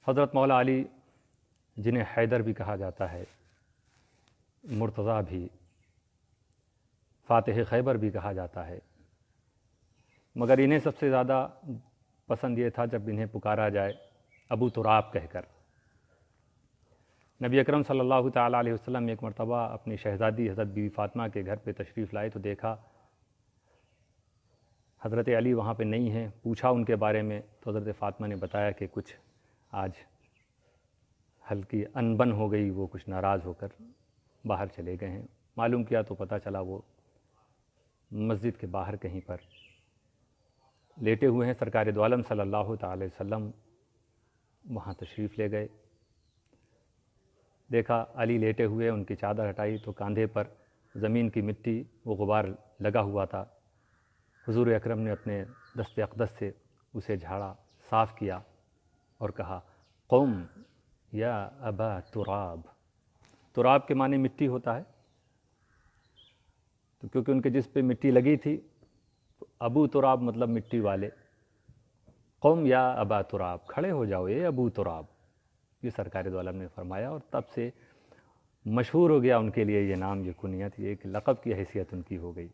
حضرت مولا علی جنہیں حیدر بھی کہا جاتا ہے، مرتضیٰ بھی، فاتح خیبر بھی کہا جاتا ہے، مگر انہیں سب سے زیادہ پسند یہ تھا جب انہیں پکارا جائے ابو تراب کہہ کر۔ نبی اکرم صلی اللہ تعالیٰ علیہ وسلم ایک مرتبہ اپنی شہزادی حضرت بی بی فاطمہ کے گھر پہ تشریف لائے تو دیکھا حضرت علی وہاں پہ نہیں ہیں۔ پوچھا ان کے بارے میں تو حضرت فاطمہ نے بتایا کہ کچھ آج ہلکی انبن ہو گئی، وہ کچھ ناراض ہو کر باہر چلے گئے ہیں۔ معلوم کیا تو پتہ چلا وہ مسجد کے باہر کہیں پر لیٹے ہوئے ہیں۔ سرکار دو عالم صلی اللہ تعالی وسلم وہاں تشریف لے گئے، دیکھا علی لیٹے ہوئے، ان کی چادر ہٹائی تو کاندھے پر زمین کی مٹی وہ غبار لگا ہوا تھا۔ حضور اکرم نے اپنے دست اقدس سے اسے جھاڑا، صاف کیا اور کہا قم یا ابا تراب۔ تراب کے معنی مٹی ہوتا ہے، تو کیونکہ ان کے جس پہ مٹی لگی تھی تو ابو تراب مطلب مٹی والے۔ قم یا ابا تراب، کھڑے ہو جاؤ اے ابو تراب، یہ سرکار دو عالم نے فرمایا، اور تب سے مشہور ہو گیا ان کے لیے یہ نام، یہ کنیت، یہ ایک لقب کی حیثیت ان کی ہو گئی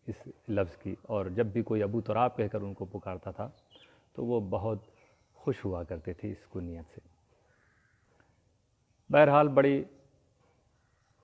اس لفظ کی۔ اور جب بھی کوئی ابو تراب کہہ کر ان کو پکارتا تھا تو وہ بہت خوش ہوا کرتے تھے اس کنیت سے۔ بہرحال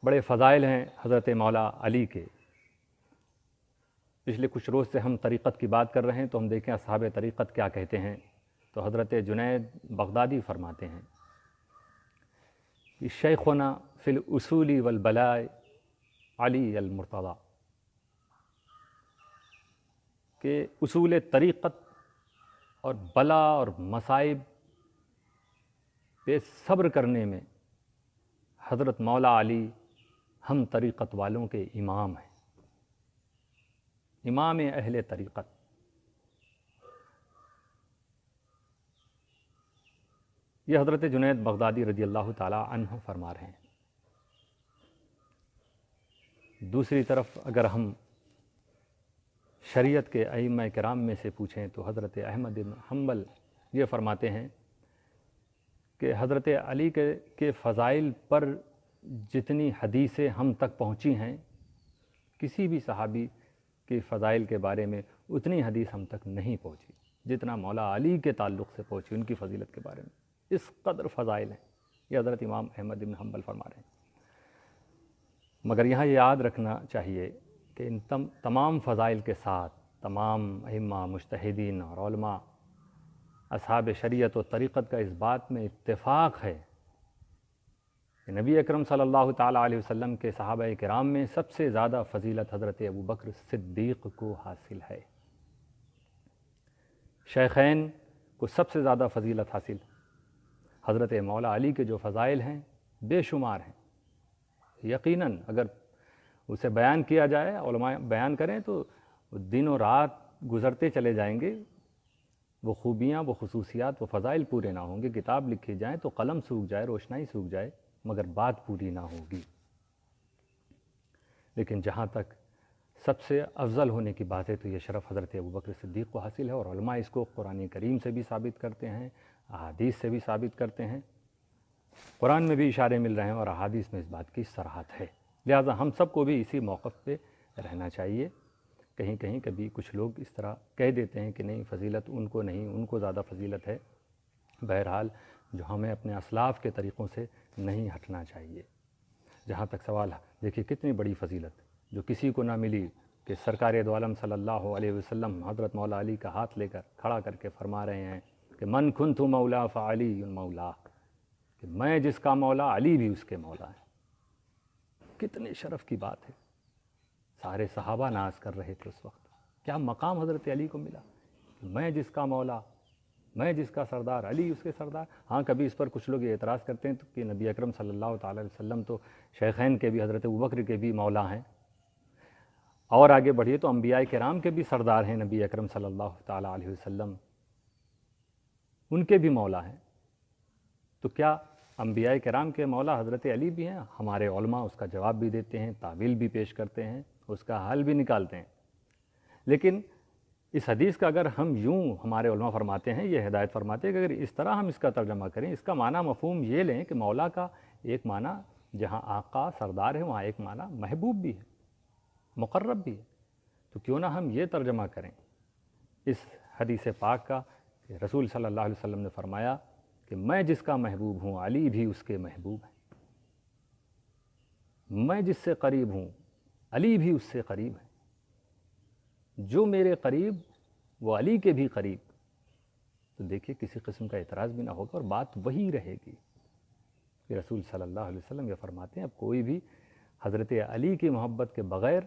بڑے فضائل ہیں حضرت مولا علی کے۔ پچھلے کچھ روز سے ہم طریقت کی بات کر رہے ہیں تو ہم دیکھیں اصحاب طریقت کیا کہتے ہیں۔ تو حضرت جنید بغدادی فرماتے ہیں کہ شیخنا فی الاصول والبلاء علی المرتضیٰ، کہ اصول طریقت اور بلا اور مصائب پہ صبر کرنے میں حضرت مولا علی ہم طریقت والوں کے امام ہیں، امام اہل طریقت۔ یہ حضرت جنید بغدادی رضی اللہ تعالیٰ عنہ فرما رہے ہیں۔ دوسری طرف اگر ہم شریعت کے ائمہ کرام میں سے پوچھیں تو حضرت احمد بن حنبل یہ فرماتے ہیں کہ حضرت علی کے فضائل پر جتنی حدیثیں ہم تک پہنچی ہیں، کسی بھی صحابی کے فضائل کے بارے میں اتنی حدیث ہم تک نہیں پہنچی جتنا مولا علی کے تعلق سے پہنچی، ان کی فضیلت کے بارے میں اس قدر فضائل ہیں۔ یہ حضرت امام احمد بن حنبل فرما رہے ہیں۔ مگر یہاں یہ یاد رکھنا چاہیے کہ ان تمام فضائل کے ساتھ تمام ائمہ، مجتہدین اور علماء، اصحاب شریعت و طریقت کا اس بات میں اتفاق ہے کہ نبی اکرم صلی اللہ تعالیٰ علیہ وسلم کے صحابہ کرام میں سب سے زیادہ فضیلت حضرت ابوبکر صدیق کو حاصل ہے، شیخین کو سب سے زیادہ فضیلت حاصل۔ حضرت مولا علی کے جو فضائل ہیں بے شمار ہیں، یقیناً اگر اسے بیان کیا جائے، علماء بیان کریں تو دن و رات گزرتے چلے جائیں گے، وہ خوبیاں، وہ خصوصیات، وہ فضائل پورے نہ ہوں گے۔ کتاب لکھی جائیں تو قلم سوکھ جائے، روشنائی سوکھ جائے، مگر بات پوری نہ ہوگی۔ لیکن جہاں تک سب سے افضل ہونے کی بات ہے تو یہ شرف حضرت ابوبکر صدیق کو حاصل ہے، اور علماء اس کو قرآن کریم سے بھی ثابت کرتے ہیں، احادیث سے بھی ثابت کرتے ہیں۔ قرآن میں بھی اشارے مل رہے ہیں اور احادیث میں اس بات کی صراحت ہے۔ لہٰذا ہم سب کو بھی اسی موقف پہ رہنا چاہیے۔ کہیں کہیں کبھی کچھ لوگ اس طرح کہہ دیتے ہیں کہ نہیں فضیلت ان کو نہیں، ان کو زیادہ فضیلت ہے۔ بہرحال جو ہمیں اپنے اسلاف کے طریقوں سے نہیں ہٹنا چاہیے۔ جہاں تک سوال ہے، دیکھیے کتنی بڑی فضیلت جو کسی کو نہ ملی کہ سرکار دو عالم صلی اللہ علیہ وسلم حضرت مولا علی کا ہاتھ لے کر کھڑا کر کے فرما رہے ہیں کہ من کنت مولا فعلی مولا، کہ میں جس کا مولا علی بھی اس کے مولا ہے۔ کتنے شرف کی بات ہے، سارے صحابہ ناز کر رہے تھے اس وقت، کیا مقام حضرت علی کو ملا کہ میں جس کا مولا، میں جس کا سردار، علی اس کے سردار۔ ہاں کبھی اس پر کچھ لوگ یہ اعتراض کرتے ہیں کہ نبی اکرم صلی اللہ تعالیٰ علیہ وسلم تو شیخین کے بھی، حضرت ابوبکر کے بھی مولا ہیں، اور آگے بڑھیے تو انبیاء کرام کے بھی سردار ہیں نبی اکرم صلی اللہ تعالیٰ علیہ وسلم، ان کے بھی مولا ہیں۔ تو کیا انبیاء کرام کے مولا حضرت علی بھی ہیں؟ ہمارے علماء اس کا جواب بھی دیتے ہیں، تعویل بھی پیش کرتے ہیں، اس کا حل بھی نکالتے ہیں۔ لیکن اس حدیث کا اگر ہم یوں، ہمارے علماء فرماتے ہیں، یہ ہدایت فرماتے ہیں کہ اگر اس طرح ہم اس کا ترجمہ کریں، اس کا معنی مفہوم یہ لیں کہ مولا کا ایک معنی جہاں آقا سردار ہے وہاں ایک معنی محبوب بھی ہے، مقرب بھی ہے، تو کیوں نہ ہم یہ ترجمہ کریں اس حدیث پاک کا کہ رسول صلی اللہ علیہ وسلم نے فرمایا کہ میں جس کا محبوب ہوں علی بھی اس کے محبوب ہیں، میں جس سے قریب ہوں علی بھی اس سے قریب ہے، جو میرے قریب وہ علی کے بھی قریب۔ تو دیکھیے کسی قسم کا اعتراض بھی نہ ہوگا اور بات وہی رہے گی کہ رسول صلی اللہ علیہ وسلم یہ فرماتے ہیں اب کوئی بھی حضرت علی کی محبت کے بغیر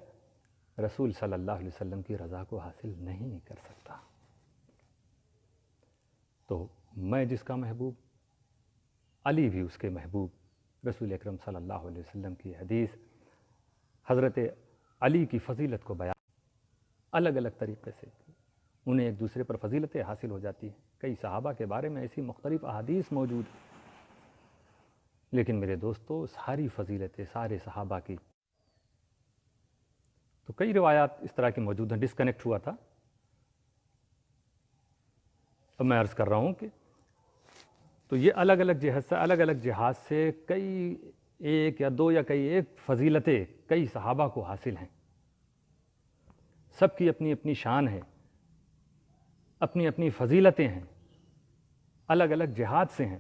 رسول صلی اللہ علیہ وسلم کی رضا کو حاصل نہیں کر سکتا۔ تو میں جس کا محبوب علی بھی اس کے محبوب، رسول اکرم صلی اللہ علیہ وسلم کی حدیث حضرت علی کی فضیلت کو بیان الگ الگ طریقے سے، انہیں ایک دوسرے پر فضیلتیں حاصل ہو جاتی ہیں۔ کئی صحابہ کے بارے میں ایسی مختلف احادیث موجود ہیں، لیکن میرے دوستو ساری فضیلتیں سارے صحابہ کی، تو کئی روایات اس طرح کی موجود ہیں۔ ڈسکنیکٹ ہوا تھا، اب میں عرض کر رہا ہوں کہ تو یہ الگ الگ جہاز سے کئی ایک یا دو یا کئی ایک فضیلتیں کئی صحابہ کو حاصل ہیں، سب کی اپنی اپنی شان ہے، اپنی اپنی فضیلتیں ہیں، الگ الگ جہاد سے ہیں،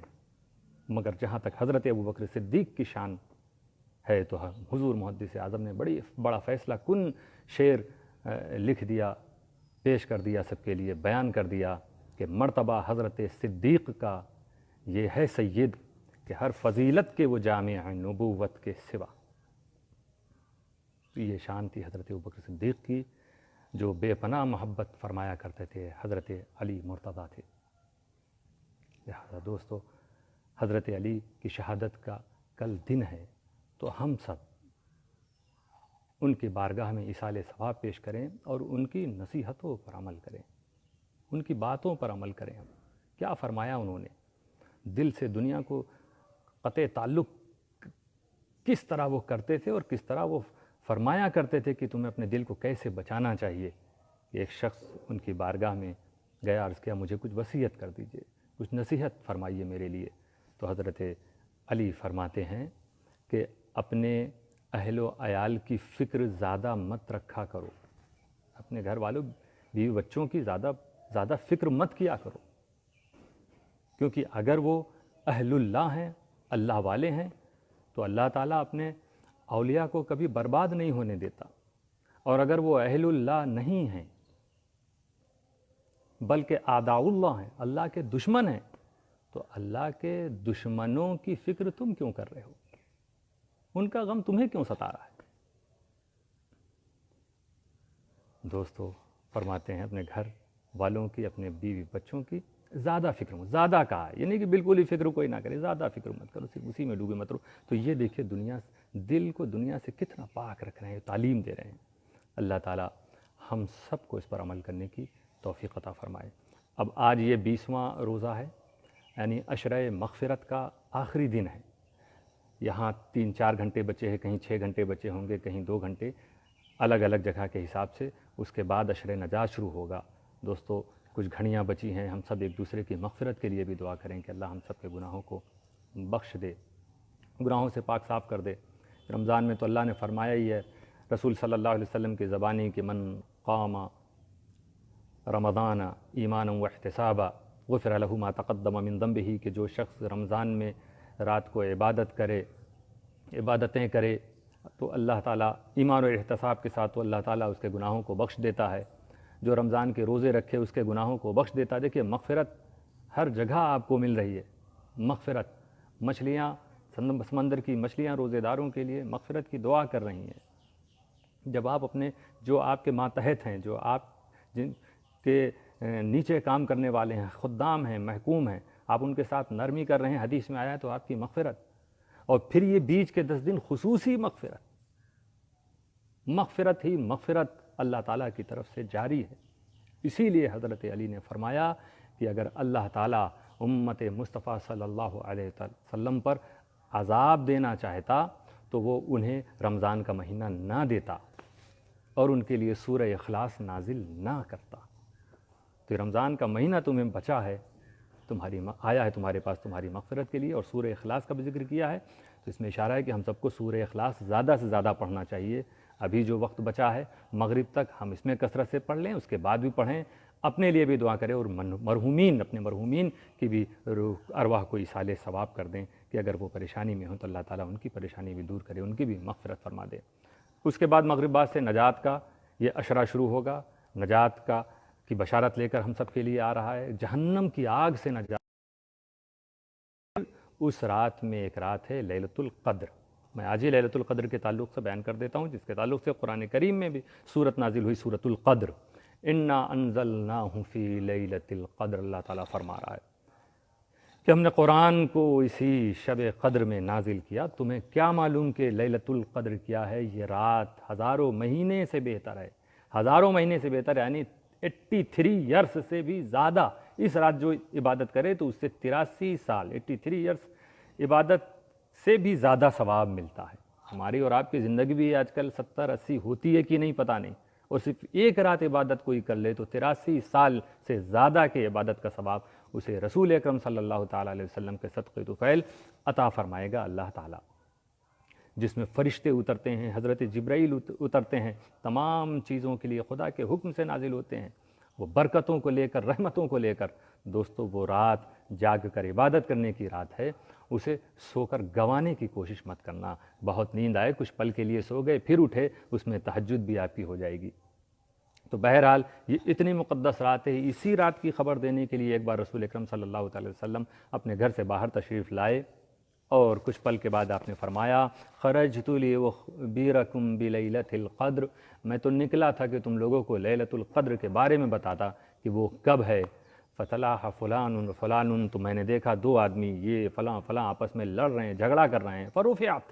مگر جہاں تک حضرت ابوبکر صدیق کی شان ہے تو حضور محدث اعظم نے بڑا فیصلہ کن شعر لکھ دیا، پیش کر دیا، سب کے لیے بیان کر دیا کہ مرتبہ حضرت صدیق کا یہ ہے سید کہ ہر فضیلت کے وہ جامع ہیں نبوت کے سوا۔ تو یہ شان تھی حضرت ابوبکر صدیق کی، جو بے پناہ محبت فرمایا کرتے تھے، حضرت علی مرتضیٰ تھے۔ لہذا دوستو حضرت علی کی شہادت کا کل دن ہے، تو ہم سب ان کی بارگاہ میں ایصال ثواب پیش کریں اور ان کی نصیحتوں پر عمل کریں، ان کی باتوں پر عمل کریں۔ ہم کیا فرمایا انہوں نے، دل سے دنیا کو قطع تعلق کس طرح وہ کرتے تھے اور کس طرح وہ فرمایا کرتے تھے کہ تمہیں اپنے دل کو کیسے بچانا چاہیے۔ ایک شخص ان کی بارگاہ میں گیا، عرض کیا مجھے کچھ وصیت کر دیجئے، کچھ نصیحت فرمائیے میرے لیے۔ تو حضرت علی فرماتے ہیں کہ اپنے اہل و عیال کی فکر زیادہ مت رکھا کرو، اپنے گھر والوں بیوی بچوں کی زیادہ فکر مت کیا کرو، کیونکہ اگر وہ اہل اللہ ہیں، اللہ والے ہیں، تو اللہ تعالیٰ اپنے اولیاء کو کبھی برباد نہیں ہونے دیتا، اور اگر وہ اہل اللہ نہیں ہیں بلکہ اعداء اللہ ہیں، اللہ کے دشمن ہیں، تو اللہ کے دشمنوں کی فکر تم کیوں کر رہے ہو، ان کا غم تمہیں کیوں ستا رہا ہے؟ دوستو فرماتے ہیں اپنے گھر والوں کی، اپنے بیوی بچوں کی زیادہ فکر مت، زیادہ کہا ہے، یہ نہیں کہ بالکل ہی فکر کوئی نہ کرے، زیادہ فکر مت کرو، صرف اسی میں ڈوبے مت رہو۔ تو یہ دیکھیں دل کو دنیا سے کتنا پاک رکھ رہے ہیں، تعلیم دے رہے ہیں۔ اللہ تعالیٰ ہم سب کو اس پر عمل کرنے کی توفیق عطا فرمائے۔ اب آج یہ 20واں روزہ ہے، یعنی عشرۂ مغفرت کا آخری دن ہے۔ یہاں 3-4 گھنٹے بچے ہیں، کہیں 6 گھنٹے بچے ہوں گے، کہیں 2 گھنٹے، الگ الگ جگہ کے حساب سے۔ اس کے بعد عشرِ نجات شروع ہوگا۔ دوستو کچھ گھڑیاں بچی ہیں، ہم سب ایک دوسرے کی مغفرت کے لیے بھی دعا کریں کہ اللہ ہم سب کے گناہوں کو بخش دے، گناہوں سے پاک صاف کر دے۔ رمضان میں تو اللہ نے فرمایا ہی ہے، رسول صلی اللہ علیہ وسلم کی زبانی کہ من قام رمضان ایمانا و احتسابا غفر له ما تقدم من ذنبه، کہ جو شخص رمضان میں رات کو عبادتیں کرے تو اللہ تعالیٰ ایمان و احتساب کے ساتھ، تو اللہ تعالیٰ اس کے گناہوں کو بخش دیتا ہے۔ جو رمضان کے روزے رکھے اس کے گناہوں کو بخش دیتا ہے۔ دیکھیے مغفرت ہر جگہ آپ کو مل رہی ہے، مغفرت۔ مچھلیاں، سمندر کی مچھلیاں روزے داروں کے لیے مغفرت کی دعا کر رہی ہیں۔ جب آپ اپنے جو آپ کے ماتحت ہیں، جو آپ جن کے نیچے کام کرنے والے ہیں، خدام ہیں، محکوم ہیں، آپ ان کے ساتھ نرمی کر رہے ہیں، حدیث میں آیا تو آپ کی مغفرت۔ اور پھر یہ بیچ کے 10 دن خصوصی مغفرت ہی مغفرت اللہ تعالیٰ کی طرف سے جاری ہے۔ اسی لیے حضرت علی نے فرمایا کہ اگر اللہ تعالیٰ امت مصطفیٰ صلی اللہ علیہ وسلم پر عذاب دینا چاہتا تو وہ انہیں رمضان کا مہینہ نہ دیتا اور ان کے لیے سورہ اخلاص نازل نہ کرتا۔ تو رمضان کا مہینہ تمہیں بچا ہے، آیا ہے تمہارے پاس تمہاری مغفرت کے لیے، اور سورہ اخلاص کا بھی ذکر کیا ہے۔ تو اس میں اشارہ ہے کہ ہم سب کو سورہ اخلاص زیادہ سے زیادہ پڑھنا چاہیے۔ ابھی جو وقت بچا ہے مغرب تک ہم اس میں کثرت سے پڑھ لیں، اس کے بعد بھی پڑھیں، اپنے لیے بھی دعا کریں، اور اپنے مرحومین کی بھی ارواح کو ایصال ثواب کر دیں کہ اگر وہ پریشانی میں ہوں تو اللہ تعالیٰ ان کی پریشانی بھی دور کرے، ان کی بھی مغفرت فرما دے۔ اس کے بعد مغرب بعد سے نجات کا یہ اشرہ شروع ہوگا، نجات کی بشارت لے کر ہم سب کے لیے آ رہا ہے، جہنم کی آگ سے نجات۔ اس رات میں ایک رات ہے لیلۃ القدر، میں آج ہی لیلۃ القدر کے تعلق سے بیان کر دیتا ہوں، جس کے تعلق سے قرآن کریم میں بھی صورت نازل ہوئی، سورۃ القدر۔ انا انزلناہ فی لیلۃ القدر، اللہ تعالیٰ فرما رہا ہے کہ ہم نے قرآن کو اسی شب قدر میں نازل کیا۔ تمہیں کیا معلوم کہ لیلۃ القدر کیا ہے؟ یہ رات ہزاروں مہینے سے بہتر ہے، ہزاروں مہینے سے بہتر، یعنی 83 ایئرس سے بھی زیادہ۔ اس رات جو عبادت کرے تو اس سے 83 سال 83 ایئرس عبادت سے بھی زیادہ ثواب ملتا ہے۔ ہماری اور آپ کی زندگی بھی آج کل 70-80 ہوتی ہے کہ نہیں پتہ نہیں، اور صرف ایک رات عبادت کوئی کر لے تو 83 سال سے زیادہ کے عبادت کا ثواب اسے رسول اکرم صلی اللہ تعالیٰ علیہ وسلم کے صدقے طفیل عطا فرمائے گا اللہ تعالیٰ، جس میں فرشتے اترتے ہیں، حضرت جبرائیل اترتے ہیں، تمام چیزوں کے لیے خدا کے حکم سے نازل ہوتے ہیں، وہ برکتوں کو لے کر، رحمتوں کو لے کر۔ دوستو وہ رات جاگ کر عبادت کرنے کی رات ہے، اسے سو کر گنوانے کی کوشش مت کرنا۔ بہت نیند آئے، کچھ پل کے لیے سو گئے، پھر اٹھے، اس میں تہجد بھی آپ کی ہو جائے گی۔ تو بہرحال یہ اتنی مقدس رات ہے، اسی رات کی خبر دینے کے لیے ایک بار رسول اکرم صلی اللہ علیہ وسلم اپنے گھر سے باہر تشریف لائے، اور کچھ پل کے بعد آپ نے فرمایا خرجت لیخبرکم بلیلۃ القدر، میں تو نکلا تھا کہ تم لوگوں کو لیلۃ القدر کے بارے میں بتاتا کہ وہ کب ہے۔ فتلاح فلان فلان، تو میں نے دیکھا دو آدمی یہ فلاں فلاں آپس میں لڑ رہے ہیں، جھگڑا کر رہے ہیں، فرفعت،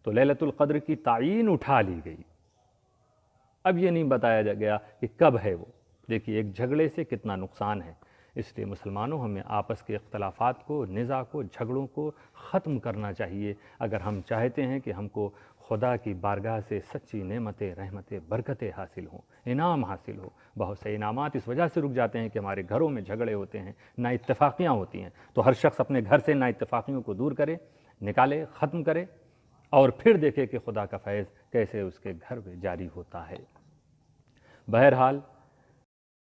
تو لیلۃ القدر کی تعیین اٹھا لی گئی۔ اب یہ نہیں بتایا گیا کہ کب ہے وہ۔ دیکھیے ایک جھگڑے سے کتنا نقصان ہے، اس لیے مسلمانوں ہمیں آپس کے اختلافات کو، نزاع کو، جھگڑوں کو ختم کرنا چاہیے، اگر ہم چاہتے ہیں کہ ہم کو خدا کی بارگاہ سے سچی نعمتیں، رحمتیں، برکتیں حاصل ہوں، انعام حاصل ہو۔ بہت سے انعامات اس وجہ سے رک جاتے ہیں کہ ہمارے گھروں میں جھگڑے ہوتے ہیں، نا اتفاقیاں ہوتی ہیں، تو ہر شخص اپنے گھر سے نا اتفاقیوں کو دور کرے، نکالے، ختم کرے، اور پھر دیکھے کہ خدا کا فیض کیسے اس کے گھر میں جاری ہوتا ہے۔ بہرحال